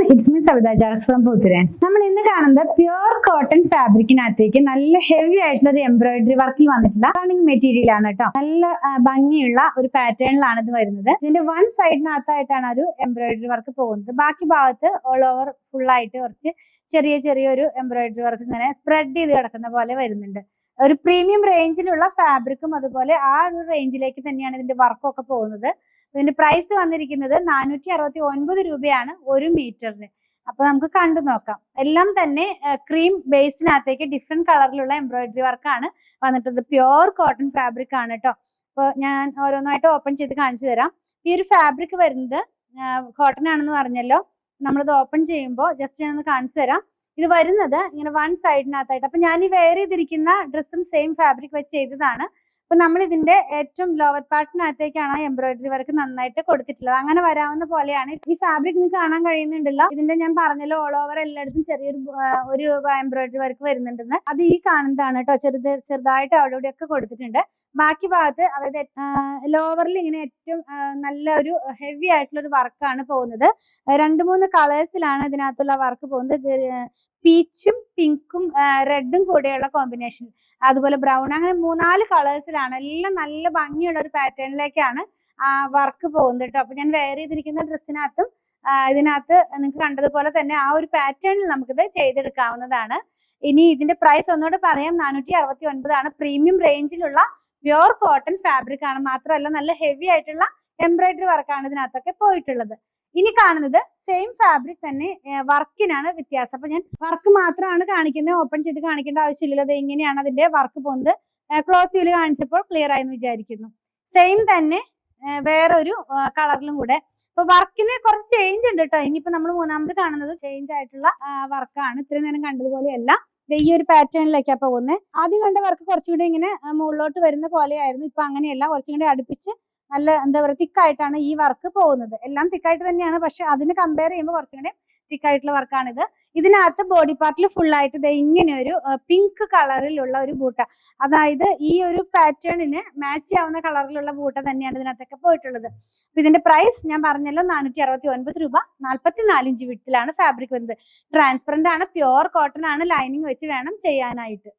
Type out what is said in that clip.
It's me Savitha Jas from പൂത്തുരാൻസ്. നമ്മൾ ഇന്ന് കാണുന്നത് പ്യുവർ കോട്ടൺ ഫാബ്രിക്കിനകത്തേക്ക് നല്ല ഹെവി ആയിട്ടുള്ള ഒരു എംബ്രോയിഡറി വർക്കിൽ വന്നിട്ടുള്ള റണ്ണിങ് മെറ്റീരിയൽ ആണ് കേട്ടോ. നല്ല ഭംഗിയുള്ള ഒരു പാറ്റേണിലാണ് ഇത് വരുന്നത്. ഇതിന്റെ വൺ സൈഡിനകത്തായിട്ടാണ് ഒരു എംബ്രോയിഡറി വർക്ക് പോകുന്നത്. ബാക്കി ഭാഗത്ത് ഓൾ ഓവർ ഫുൾ ആയിട്ട് കുറച്ച് ചെറിയൊരു എംബ്രോയിഡറി വർക്ക് ഇങ്ങനെ സ്പ്രെഡ് ചെയ്ത് കിടക്കുന്ന പോലെ വരുന്നുണ്ട്. ഒരു പ്രീമിയം റേഞ്ചിലുള്ള ഫാബ്രിക്കും അതുപോലെ ആ ഒരു റേഞ്ചിലേക്ക് തന്നെയാണ് ഇതിന്റെ വർക്കൊക്കെ പോകുന്നത്. ഇതിന്റെ പ്രൈസ് വന്നിരിക്കുന്നത് 469 രൂപയാണ് ഒരു മീറ്ററിന്. അപ്പൊ നമുക്ക് കണ്ടു നോക്കാം. എല്ലാം തന്നെ ക്രീം ബേസിനകത്തേക്ക് ഡിഫറെന്റ് കളറിലുള്ള എംബ്രോയിഡറി വർക്കാണ് വന്നിട്ടത്. പ്യുവർ കോട്ടൺ ഫാബ്രിക് ആണ് കേട്ടോ. അപ്പൊ ഞാൻ ഓരോന്നായിട്ട് ഓപ്പൺ ചെയ്ത് കാണിച്ചു തരാം. ഈ ഒരു ഫാബ്രിക് വരുന്നത് കോട്ടൺ ആണെന്ന് പറഞ്ഞല്ലോ. നമ്മളിത് ഓപ്പൺ ചെയ്യുമ്പോൾ ജസ്റ്റ് ഞാൻ ഒന്ന് കാണിച്ചു തരാം. ഇത് വരുന്നത് ഇങ്ങനെ വൺ സൈഡിനകത്തായിട്ട്. അപ്പൊ ഞാൻ ഈ വെയർ ചെയ്തിരിക്കുന്ന ഡ്രസ്സും സെയിം ഫാബ്രിക് വെച്ച് ചെയ്തതാണ്. അപ്പൊ നമ്മൾ ഇതിന്റെ ഏറ്റവും ലോവർ പാർട്ടിനകത്തേക്കാണ് എംബ്രോയിഡറി വർക്ക് നന്നായിട്ട് കൊടുത്തിട്ടുള്ളത്. അങ്ങനെ വരാവുന്ന പോലെയാണ് ഈ ഫാബ്രിക് നിങ്ങൾക്ക് കാണാൻ കഴിയുന്നുണ്ടല്ലോ. ഇതിന്റെ ഞാൻ പറഞ്ഞല്ലോ ഓൾ ഓവർ എല്ലായിടത്തും ഒരു എംബ്രോയിഡറി വർക്ക് വരുന്നുണ്ടെന്ന്. അത് ഈ കാണുന്നതാണ് കേട്ടോ. ചെറുതായിട്ട് അവിടെ ഇവിടെയൊക്കെ കൊടുത്തിട്ടുണ്ട്. ബാക്കി ഭാഗത്ത് അതായത് ലോവറിൽ ഇങ്ങനെ ഏറ്റവും നല്ല ഒരു ഹെവി ആയിട്ടുള്ള ഒരു വർക്കാണ് പോകുന്നത്. 2-3 കളേഴ്സിലാണ് ഇതിനകത്തുള്ള വർക്ക് പോകുന്നത്. പീച്ചും പിങ്കും റെഡും കൂടെയുള്ള കോമ്പിനേഷൻ, അതുപോലെ ബ്രൗൺ, അങ്ങനെ 3-4 കളേഴ്സിലാണ്. എല്ലാം നല്ല ഭംഗിയുള്ള ഒരു പാറ്റേണിലേക്കാണ് വർക്ക് പോകുന്നത് കേട്ടോ. അപ്പൊ ഞാൻ വെയർ ചെയ്തിരിക്കുന്ന ഡ്രസ്സിനകത്തും ഇതിനകത്ത് നിങ്ങൾക്ക് കണ്ടതുപോലെ തന്നെ ആ ഒരു പാറ്റേണിൽ നമുക്കിത് ചെയ്തെടുക്കാവുന്നതാണ്. ഇനി ഇതിന്റെ പ്രൈസ് ഒന്നുകൂടെ പറയാം. 469 ആണ്. പ്രീമിയം റേഞ്ചിലുള്ള പ്യുവർ കോട്ടൺ ഫാബ്രിക് ആണ്. മാത്രമല്ല നല്ല ഹെവി ആയിട്ടുള്ള എംബ്രോയിഡറി വർക്കാണ് ഇതിനകത്തൊക്കെ പോയിട്ടുള്ളത്. ഇനി കാണുന്നത് സെയിം ഫാബ്രിക് തന്നെ വർക്കിനാണ് വ്യത്യാസം. അപ്പൊ ഞാൻ വർക്ക് മാത്രമാണ് കാണിക്കുന്നത്, ഓപ്പൺ ചെയ്ത് കാണിക്കേണ്ട ആവശ്യമില്ലല്ലോ. അത് എങ്ങനെയാണ് അതിന്റെ വർക്ക് പോകുന്നത് ക്ലോസ് വ്യൂല് കാണിച്ചപ്പോൾ ക്ലിയർ ആയെന്ന് വിചാരിക്കുന്നു. സെയിം തന്നെ വേറൊരു കളറിലും കൂടെ. അപ്പൊ വർക്കിന് കുറച്ച് ചേഞ്ച് ഉണ്ട് കേട്ടോ. ഇനിയിപ്പോ നമ്മൾ മൂന്നാമത് കാണുന്നത് ചേഞ്ച് ആയിട്ടുള്ള വർക്കാണ്. ഇത്രയും നേരം കണ്ടതുപോലെയല്ല, ഈ ഒരു പാറ്റേണിലേക്കാണ് പോകുന്നത്. ആദ്യം കണ്ട വർക്ക് കുറച്ചുകൂടി ഇങ്ങനെ മുകളിലോട്ട് വരുന്ന പോലെയായിരുന്നു. ഇപ്പൊ അങ്ങനെയല്ല, കുറച്ചും കൂടി അടുപ്പിച്ച് നല്ല എന്താ പറയുക തിക്കായിട്ടാണ് ഈ വർക്ക് പോകുന്നത്. എല്ലാം തിക്കായിട്ട് തന്നെയാണ്, പക്ഷെ അതിന് കമ്പയർ ചെയ്യുമ്പോൾ കുറച്ചും കൂടി തിക്കായിട്ടുള്ള വർക്കാണിത്. ഇതിനകത്ത് ബോഡി പാർട്ടിൽ ഫുൾ ആയിട്ട് ഇങ്ങനെ ഒരു പിങ്ക് കളറിലുള്ള ഒരു ബൂട്ട, അതായത് ഈ ഒരു പാറ്റേണിന് മാച്ച് ആവുന്ന കളറിലുള്ള ബൂട്ട തന്നെയാണ് ഇതിനകത്തൊക്കെ പോയിട്ടുള്ളത്. അപ്പൊ ഇതിന്റെ പ്രൈസ് ഞാൻ പറഞ്ഞല്ലോ 469 രൂപ. 44 ഇഞ്ച് വിട്ടിലാണ് ഫാബ്രിക് വരുന്നത്. ട്രാൻസ്പെറന്റ് ആണ്, പ്യുവർ കോട്ടൺ ആണ്. ലൈനിങ് വെച്ച് വേണം ചെയ്യാനായിട്ട്.